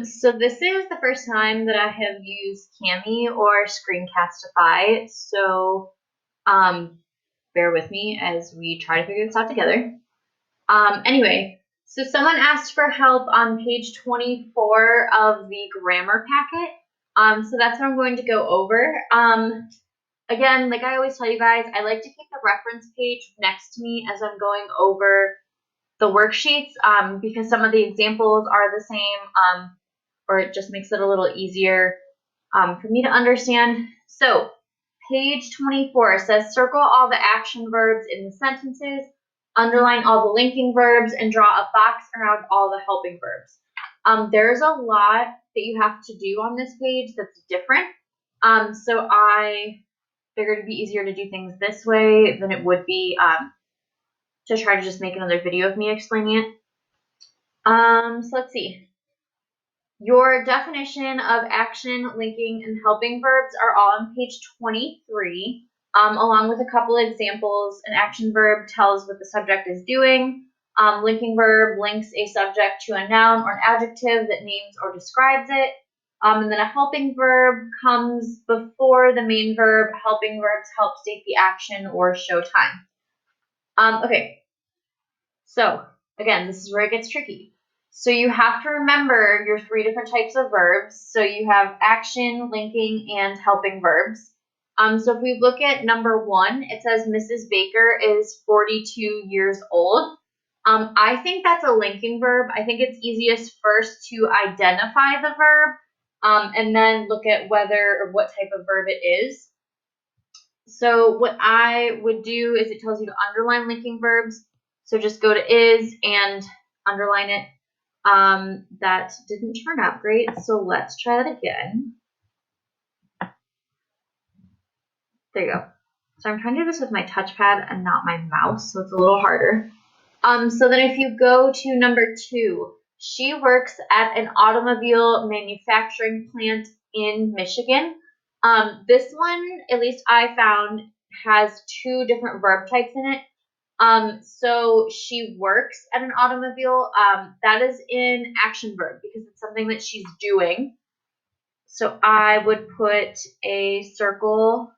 So this is the first time that I have used Cami or Screencastify, so bear with me as we try to figure this out together. Anyway, so someone asked for help on page 24 of the grammar packet. So that's what I'm going to go over. Again, like I always tell you guys, I like to keep the reference page next to me as I'm going over the worksheets because some of the examples are the same, or it just makes it a little easier for me to understand. So page 24 says circle all the action verbs in the sentences, underline all the linking verbs, and draw a box around all the helping verbs. There's a lot that you have to do on this page that's different. So I figured it'd be easier to do things this way than it would be to try to just make another video of me explaining it. So let's see. Your definition of action, linking, and helping verbs are all on page 23, along with a couple of examples. An action verb tells what the subject is doing. Linking verb links a subject to a noun or an adjective that names or describes it. And then a helping verb comes before the main verb. Helping verbs help state the action or show time. Okay, so again, this is where it gets tricky. So you have to remember your three different types of verbs. So you have action, linking, and helping verbs. So if we look at number 1, it says Mrs. Baker is 42 years old. I think that's a linking verb. I think it's easiest first to identify the verb and then look at whether or what type of verb it is. So what I would do is it tells you to underline linking verbs. So just go to is and underline it. That didn't turn out great, so let's try that again. There you go. So I'm trying to do this with my touchpad and not my mouse, so it's a little harder. So then if you go to number 2, she works at an automobile manufacturing plant in Michigan. This one, at least I found, has 2 different verb types in it. So she works at an automobile. That is an action verb because it's something that she's doing. So I would put a circle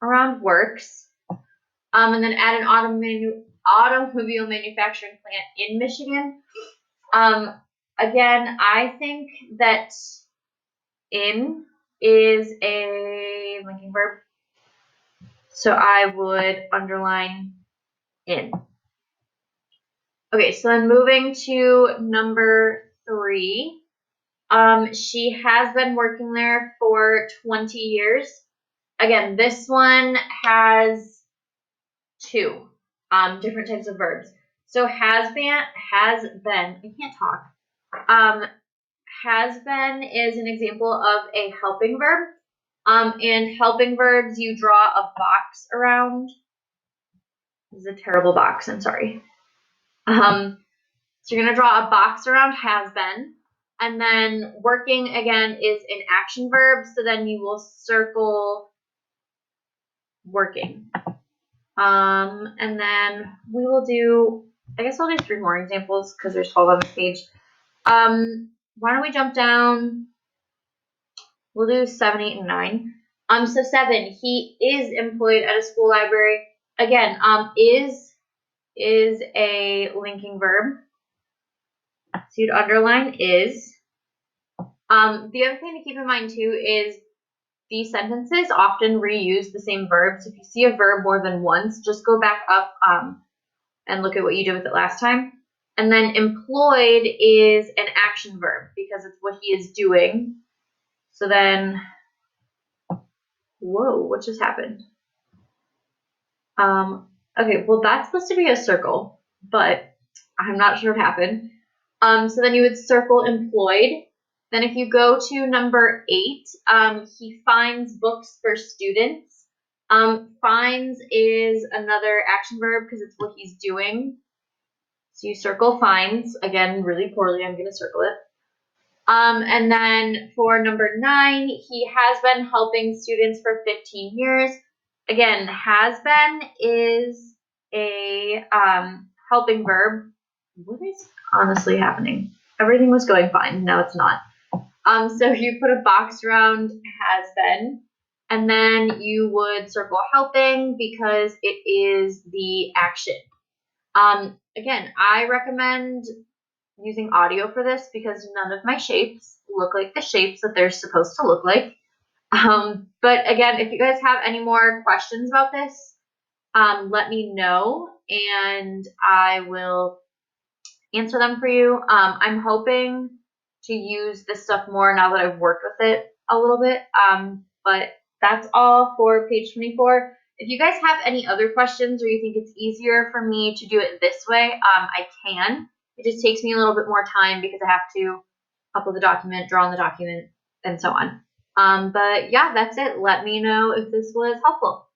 around works, and then add an automobile manufacturing plant in Michigan. Again, I think that in is a linking verb. So I would underline in. Okay, so then moving to number 3, she has been working there for 20 years. Again, this one has 2 different types of verbs. So has been, I can't talk. Has been is an example of a helping verb. And helping verbs, you draw a box around. This is a terrible box, I'm sorry. So you're going to draw a box around has been. And then working, again, is an action verb. So then you will circle working. And then we will do, I guess I'll do 3 more examples because there's 12 on this page. Why don't we jump down? We'll do 7, 8, and 9. So 7, he is employed at a school library. Again, is a linking verb. So you'd underline is. The other thing to keep in mind too is these sentences often reuse the same verbs. If you see a verb more than once, just go back up and look at what you did with it last time. And then employed is an action verb because it's what he is doing. So then, whoa, what just happened? Okay, well that's supposed to be a circle, but I'm not sure what happened. So then you would circle employed. Then if you go to number 8, he finds books for students. Finds is another action verb because it's what he's doing. So you circle finds. Again, really poorly, I'm going to circle it. And then for number 9, he has been helping students for 15 years. Again, has been is a helping verb. What is honestly happening? everything was going fine. Now it's not. So you put a box around has been, and then you would circle helping because it is the action. Again, I recommend using audio for this because none of my shapes look like the shapes that they're supposed to look like. But again, if you guys have any more questions about this, let me know and I will answer them for you. I'm hoping to use this stuff more now that I've worked with it a little bit. But that's all for page 24. If you guys have any other questions or you think it's easier for me to do it this way, I can. It just takes me a little bit more time because I have to upload the document, draw on the document, and so on. But yeah, that's it. Let me know if this was helpful.